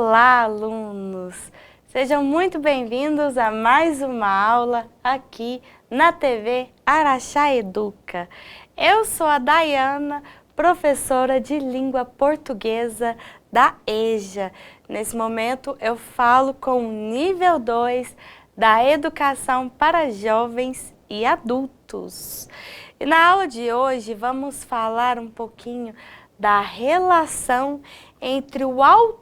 Olá, alunos! Sejam muito bem-vindos a mais uma aula aqui na TV Araxá Educa. Eu sou a Dayana, professora de língua portuguesa da EJA. Nesse momento eu falo com o nível 2 da educação para jovens e adultos. E na aula de hoje vamos falar um pouquinho da relação entre o autor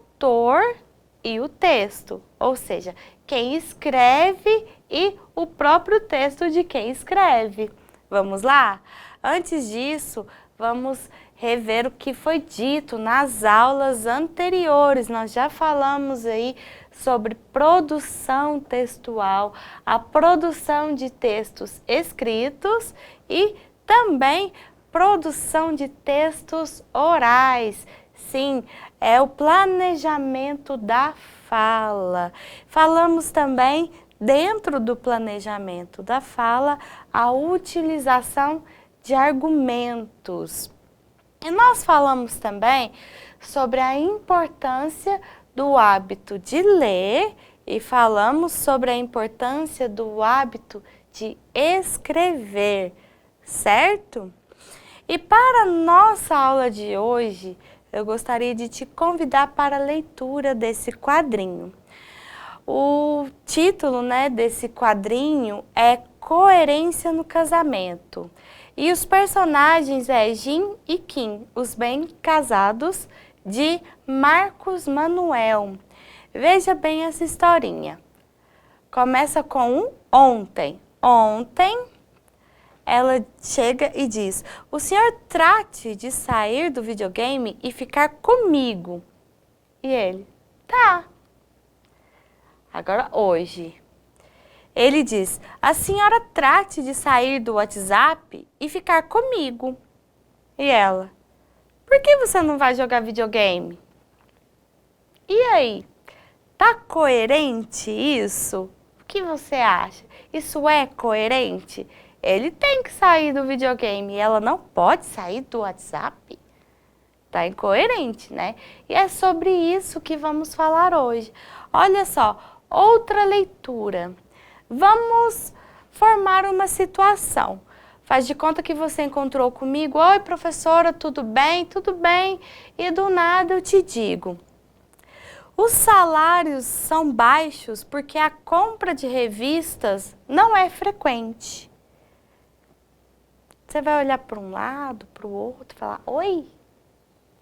e o texto, ou seja, quem escreve e o próprio texto de quem escreve. Vamos lá? Antes disso, vamos rever o que foi dito nas aulas anteriores. Nós já falamos aí sobre produção textual, a produção de textos escritos e também produção de textos orais. Sim, é o planejamento da fala. Falamos também, dentro do planejamento da fala, a utilização de argumentos. E nós falamos também sobre a importância do hábito de ler e falamos sobre a importância do hábito de escrever, certo? E para a nossa aula de hoje, eu gostaria de te convidar para a leitura desse quadrinho. O título, desse quadrinho é Coerência no Casamento. E os personagens é Jim e Kim, os bem casados, de Marcos Manuel. Veja bem essa historinha. Começa com um ontem. Ontem, ela chega e diz: o senhor trate de sair do videogame e ficar comigo. E ele: tá. Agora hoje. Ele diz: a senhora trate de sair do WhatsApp e ficar comigo. E ela: por que você não vai jogar videogame? E aí? Tá coerente isso? O que você acha? Isso é coerente? Ele tem que sair do videogame e ela não pode sair do WhatsApp? Tá incoerente, né? E é sobre isso que vamos falar hoje. Olha só, outra leitura. Vamos formar uma situação. Faz de conta que você encontrou comigo. Oi, professora, tudo bem? Tudo bem. E do nada eu te digo: os salários são baixos porque a compra de revistas não é frequente. Você vai olhar para um lado, para o outro, falar: oi?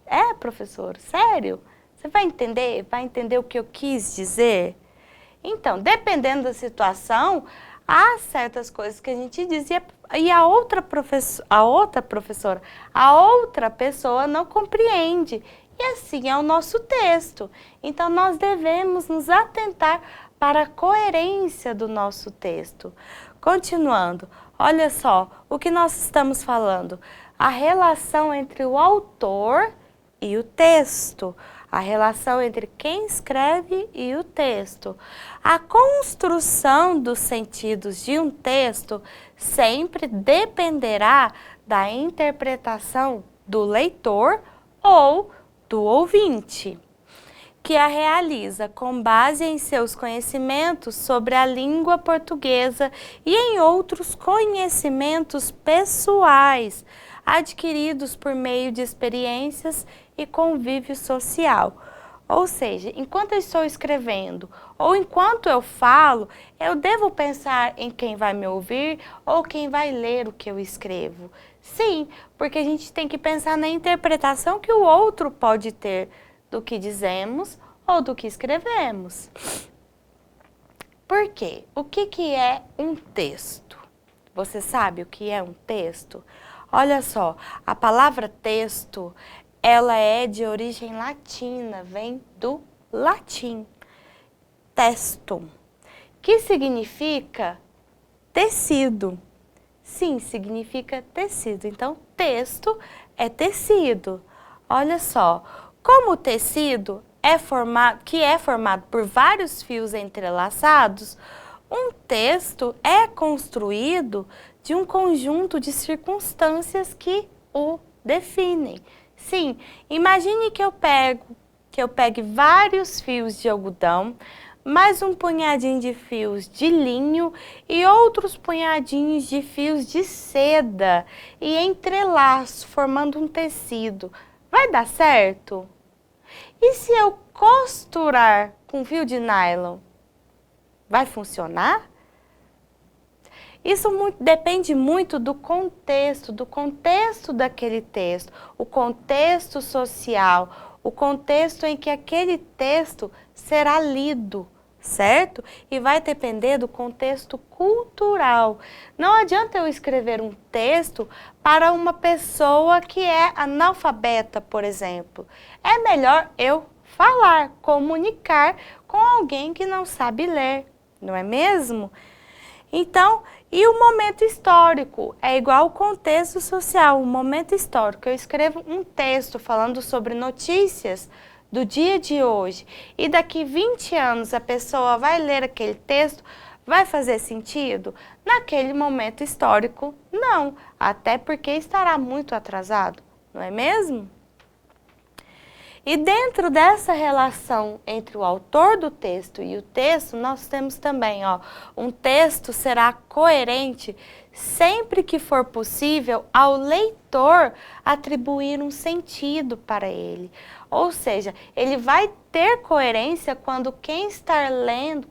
É, professor, sério? Você vai entender? Vai entender o que eu quis dizer? Então, dependendo da situação, há certas coisas que a gente diz e a outra pessoa não compreende. E assim é o nosso texto. Então, nós devemos nos atentar para a coerência do nosso texto. Continuando, olha só o que nós estamos falando. A relação entre o autor e o texto. A relação entre quem escreve e o texto. A construção dos sentidos de um texto sempre dependerá da interpretação do leitor ou do ouvinte, que a realiza com base em seus conhecimentos sobre a língua portuguesa e em outros conhecimentos pessoais, adquiridos por meio de experiências e convívio social. Ou seja, enquanto eu estou escrevendo ou enquanto eu falo, eu devo pensar em quem vai me ouvir ou quem vai ler o que eu escrevo. Sim, porque a gente tem que pensar na interpretação que o outro pode ter do que dizemos ou do que escrevemos. Por quê? O que é um texto? Você sabe o que é um texto? Olha só, a palavra texto, ela é de origem latina, vem do latim. Testum, que significa tecido. Sim, significa tecido. Então, texto é tecido. Olha só, como o tecido é formado por vários fios entrelaçados, um texto é construído de um conjunto de circunstâncias que o definem. Sim, imagine que que eu pegue vários fios de algodão, mais um punhadinho de fios de linho e outros punhadinhos de fios de seda e entrelaço, formando um tecido. Vai dar certo? E se eu costurar com fio de nylon? Vai funcionar? Isso depende muito do contexto daquele texto, o contexto social, o contexto em que aquele texto será lido, certo? E vai depender do contexto cultural. Não adianta eu escrever um texto para uma pessoa que é analfabeta, por exemplo. É melhor eu falar, comunicar com alguém que não sabe ler, não é mesmo? Então, e o momento histórico? É igual ao contexto social, o momento histórico. Eu escrevo um texto falando sobre notícias do dia de hoje e daqui 20 anos a pessoa vai ler aquele texto, vai fazer sentido? Naquele momento histórico, não, até porque estará muito atrasado, não é mesmo? E dentro dessa relação entre o autor do texto e o texto, nós temos também, um texto será coerente sempre que for possível ao leitor atribuir um sentido para ele. Ou seja, ele vai ter coerência quando quem está lendo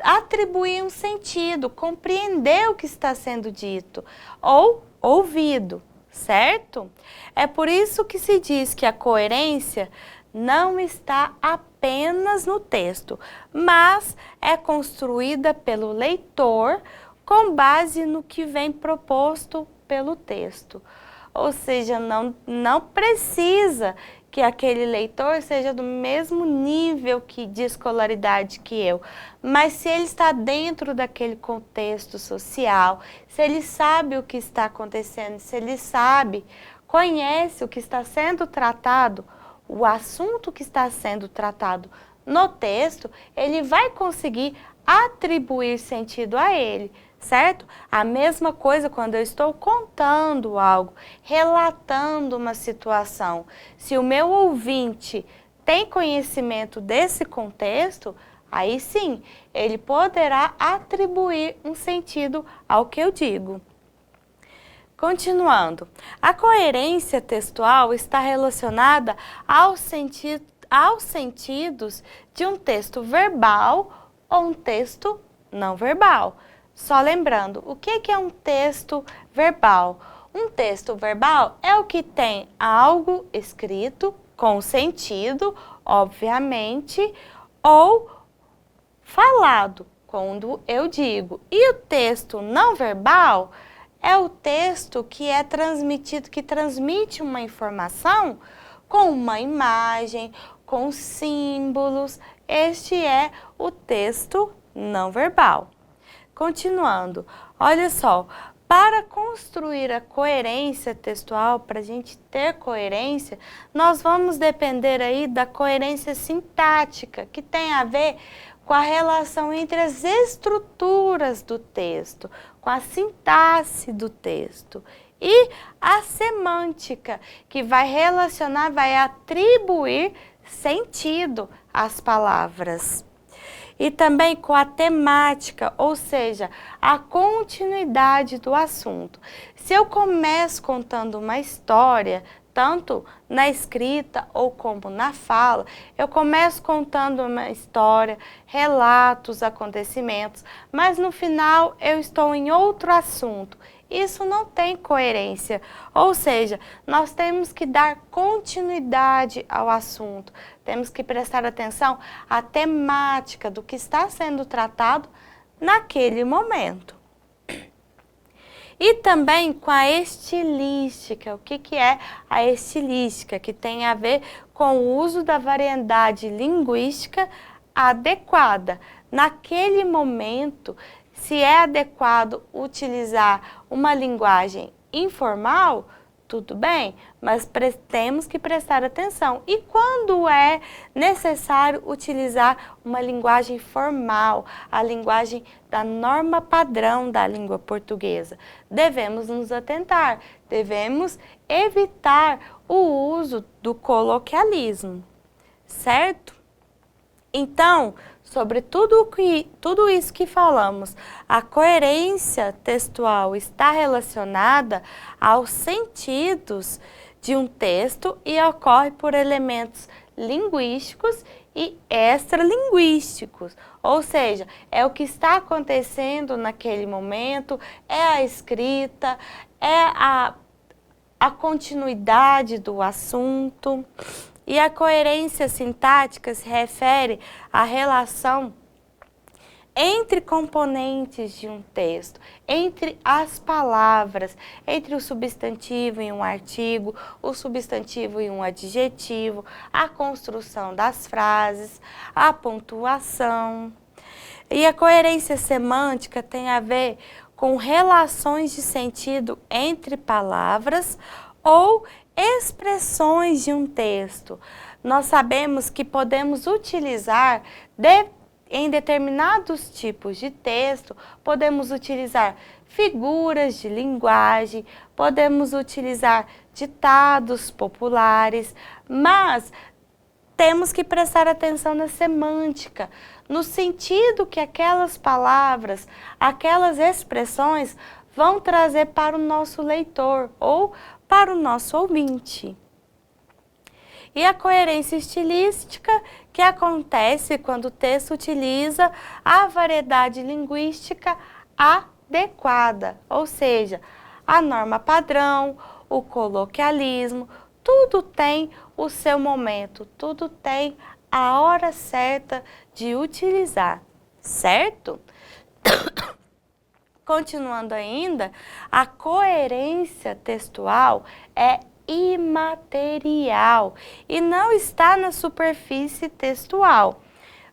atribuir um sentido, compreender o que está sendo dito ou ouvido. Certo? É por isso que se diz que a coerência não está apenas no texto, mas é construída pelo leitor com base no que vem proposto pelo texto. Ou seja, não precisa que aquele leitor seja do mesmo nível de escolaridade que eu, mas se ele está dentro daquele contexto social, se ele sabe o que está acontecendo, se ele conhece o que está sendo tratado, o assunto que está sendo tratado no texto, ele vai conseguir atribuir sentido a ele. Certo? A mesma coisa quando eu estou contando algo, relatando uma situação. Se o meu ouvinte tem conhecimento desse contexto, aí sim, ele poderá atribuir um sentido ao que eu digo. Continuando, a coerência textual está relacionada aos sentidos de um texto verbal ou um texto não verbal. Só lembrando, o que é um texto verbal? Um texto verbal é o que tem algo escrito com sentido, obviamente, ou falado, quando eu digo. E o texto não verbal é o texto que é transmitido, que transmite uma informação com uma imagem, com símbolos. Este é o texto não verbal. Continuando, olha só, para construir a coerência textual, para a gente ter coerência, nós vamos depender aí da coerência sintática, que tem a ver com a relação entre as estruturas do texto, com a sintaxe do texto. E a semântica, que vai relacionar, vai atribuir sentido às palavras. E também com a temática, ou seja, a continuidade do assunto. Se eu começo contando uma história, tanto na escrita ou como na fala, eu começo contando uma história, relatos, acontecimentos, mas no final eu estou em outro assunto. Isso não tem coerência, ou seja, nós temos que dar continuidade ao assunto, temos que prestar atenção à temática do que está sendo tratado naquele momento. E também com a estilística. O que é a estilística? Que tem a ver com o uso da variedade linguística adequada. Naquele momento, se é adequado utilizar uma linguagem informal, tudo bem, mas temos que prestar atenção. E quando é necessário utilizar uma linguagem formal, a linguagem da norma padrão da língua portuguesa, devemos nos atentar, devemos evitar o uso do coloquialismo, certo? Então, sobre tudo isso que falamos, a coerência textual está relacionada aos sentidos de um texto e ocorre por elementos linguísticos e extralinguísticos, ou seja, é o que está acontecendo naquele momento, é a escrita, é a continuidade do assunto. E a coerência sintática se refere à relação entre componentes de um texto, entre as palavras, entre o substantivo e um artigo, o substantivo e um adjetivo, a construção das frases, a pontuação. E a coerência semântica tem a ver com relações de sentido entre palavras ou expressões de um texto. Nós sabemos que podemos utilizar em determinados tipos de texto, podemos utilizar figuras de linguagem, podemos utilizar ditados populares, mas temos que prestar atenção na semântica, no sentido que aquelas palavras, aquelas expressões vão trazer para o nosso leitor ou para o nosso ouvinte. E a coerência estilística, que acontece quando o texto utiliza a variedade linguística adequada, ou seja, a norma padrão, o coloquialismo, tudo tem o seu momento, tudo tem a hora certa de utilizar, certo? Continuando ainda, a coerência textual é imaterial e não está na superfície textual.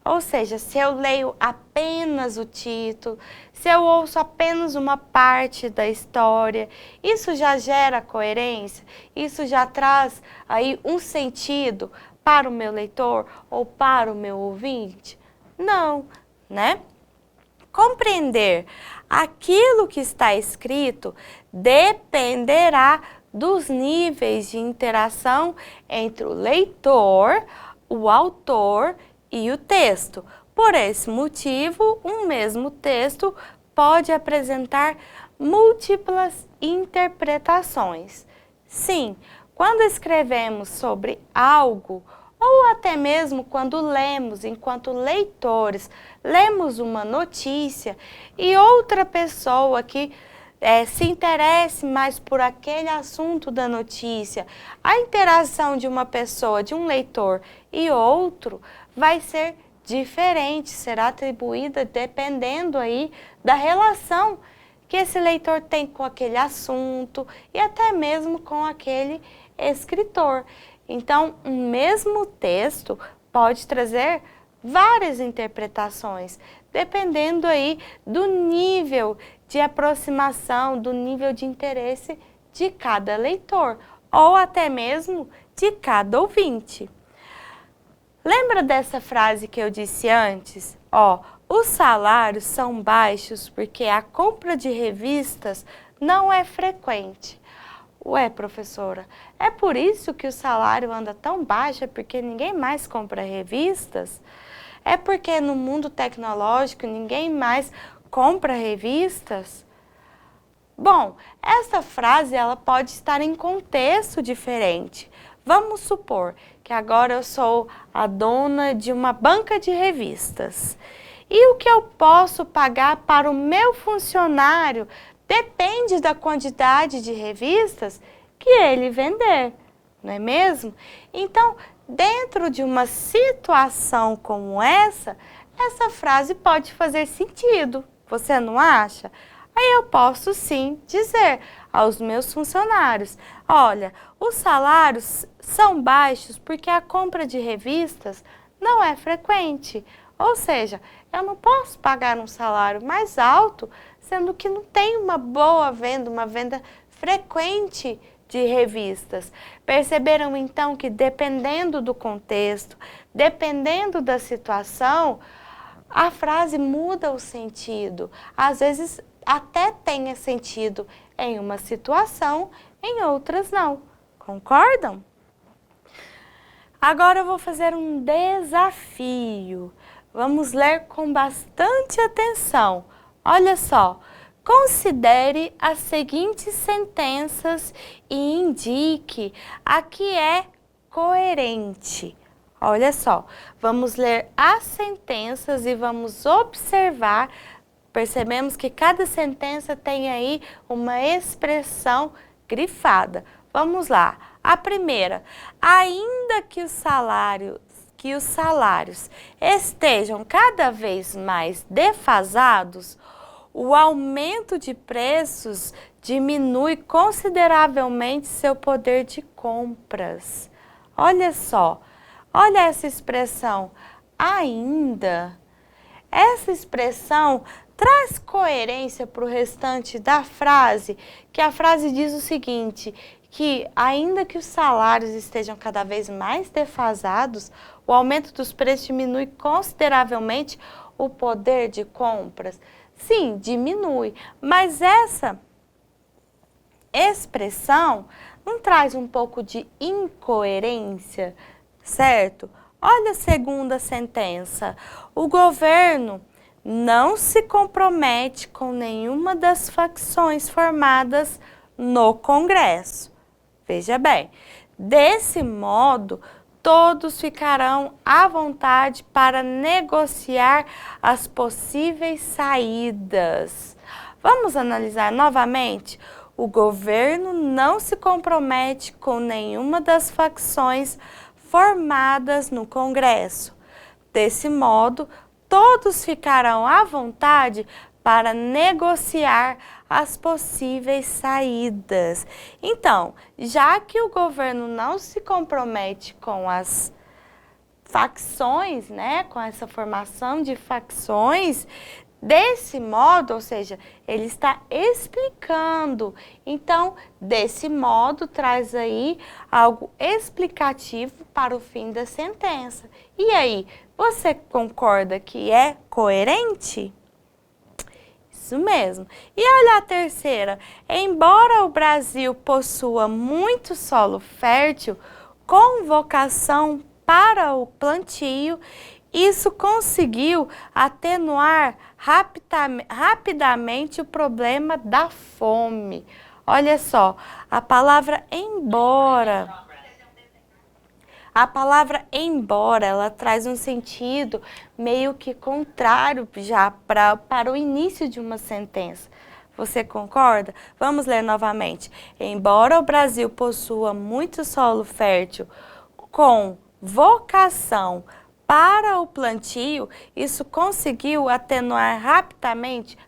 Ou seja, se eu leio apenas o título, se eu ouço apenas uma parte da história, isso já gera coerência? Isso já traz aí um sentido para o meu leitor ou para o meu ouvinte? Não, né? Compreender aquilo que está escrito dependerá dos níveis de interação entre o leitor, o autor e o texto. Por esse motivo, um mesmo texto pode apresentar múltiplas interpretações. Sim, quando escrevemos sobre algo, ou até mesmo quando lemos, enquanto leitores, lemos uma notícia e outra pessoa que se interesse mais por aquele assunto da notícia, a interação de uma pessoa, de um leitor e outro vai ser diferente, será atribuída dependendo aí da relação que esse leitor tem com aquele assunto e até mesmo com aquele escritor. Então, um mesmo texto pode trazer várias interpretações, dependendo aí do nível de aproximação, do nível de interesse de cada leitor, ou até mesmo de cada ouvinte. Lembra dessa frase que eu disse antes? Os salários são baixos porque a compra de revistas não é frequente. Ué, professora, é por isso que o salário anda tão baixo, é porque ninguém mais compra revistas? É porque no mundo tecnológico ninguém mais compra revistas? Bom, essa frase ela pode estar em contexto diferente. Vamos supor que agora eu sou a dona de uma banca de revistas. E o que eu posso pagar para o meu funcionário depende da quantidade de revistas que ele vender, não é mesmo? Então, dentro de uma situação como essa frase pode fazer sentido, você não acha? Aí eu posso sim dizer aos meus funcionários, olha, os salários são baixos porque a compra de revistas não é frequente. Ou seja, eu não posso pagar um salário mais alto, sendo que não tem uma boa venda, uma venda frequente de revistas. Perceberam então que dependendo do contexto, dependendo da situação, a frase muda o sentido. Às vezes até tenha sentido em uma situação, em outras não. Concordam? Agora eu vou fazer um desafio. Vamos ler com bastante atenção. Olha só. Considere as seguintes sentenças e indique a que é coerente. Olha só, vamos ler as sentenças e vamos observar. Percebemos que cada sentença tem aí uma expressão grifada. Vamos lá. A primeira, ainda que os salários estejam cada vez mais defasados, o aumento de preços diminui consideravelmente seu poder de compras. Olha só, olha essa expressão, ainda. Essa expressão traz coerência para o restante da frase, que a frase diz o seguinte, que ainda que os salários estejam cada vez mais defasados, o aumento dos preços diminui consideravelmente o poder de compras. Sim, diminui, mas essa expressão não traz um pouco de incoerência, certo? Olha a segunda sentença. O governo não se compromete com nenhuma das facções formadas no Congresso. Veja bem, desse modo, todos ficarão à vontade para negociar as possíveis saídas. Vamos analisar novamente? O governo não se compromete com nenhuma das facções formadas no Congresso. Desse modo, todos ficarão à vontade para negociar as possíveis saídas. Então, já que o governo não se compromete com as facções, né, com essa formação de facções, desse modo, ou seja, ele está explicando. Então, desse modo, traz aí algo explicativo para o fim da sentença. E aí, você concorda que é coerente? Isso mesmo. E olha a terceira. Embora o Brasil possua muito solo fértil, com vocação para o plantio, isso conseguiu atenuar rapidamente o problema da fome. Olha só, a palavra embora. A palavra embora, ela traz um sentido meio que contrário já para o início de uma sentença. Você concorda? Vamos ler novamente. Embora o Brasil possua muito solo fértil com vocação para o plantio, isso conseguiu atenuar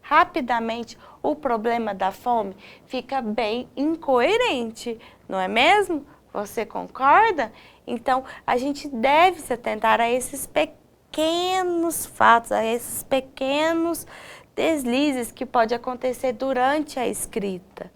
rapidamente o problema da fome. Fica bem incoerente, não é mesmo? Você concorda? Então, a gente deve se atentar a esses pequenos fatos, a esses pequenos deslizes que pode acontecer durante a escrita.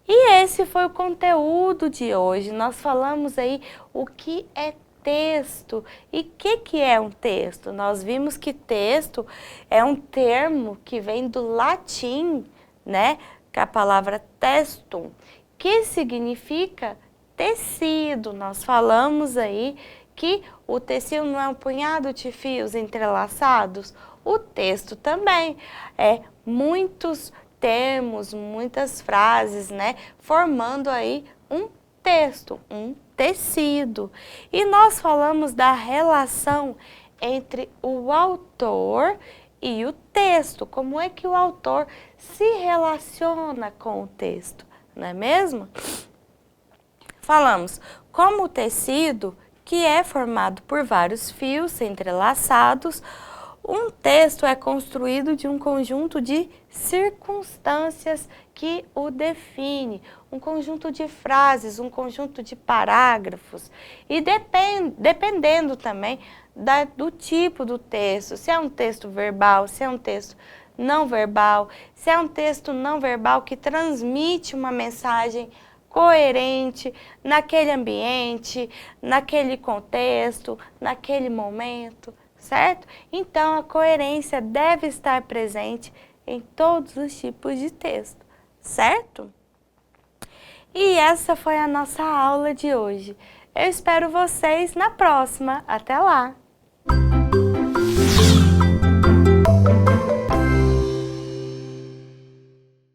E esse foi o conteúdo de hoje. Nós falamos aí o que é texto. E o que é um texto? Nós vimos que texto é um termo que vem do latim, né? Que é a palavra testum, que significa tecido. Nós falamos aí que o tecido não é um punhado de fios entrelaçados. O texto também é muitos termos, muitas frases, né? Formando aí um texto, um tecido. E nós falamos da relação entre o autor e o texto. Como é que o autor se relaciona com o texto, não é mesmo? Falamos como o tecido, que é formado por vários fios entrelaçados, um texto é construído de um conjunto de circunstâncias que o define, um conjunto de frases, um conjunto de parágrafos. E dependendo também do tipo do texto, se é um texto verbal, se é um texto não verbal, se é um texto não verbal que transmite uma mensagem coerente naquele ambiente, naquele contexto, naquele momento, certo? Então, a coerência deve estar presente em todos os tipos de texto, certo? E essa foi a nossa aula de hoje. Eu espero vocês na próxima. Até lá!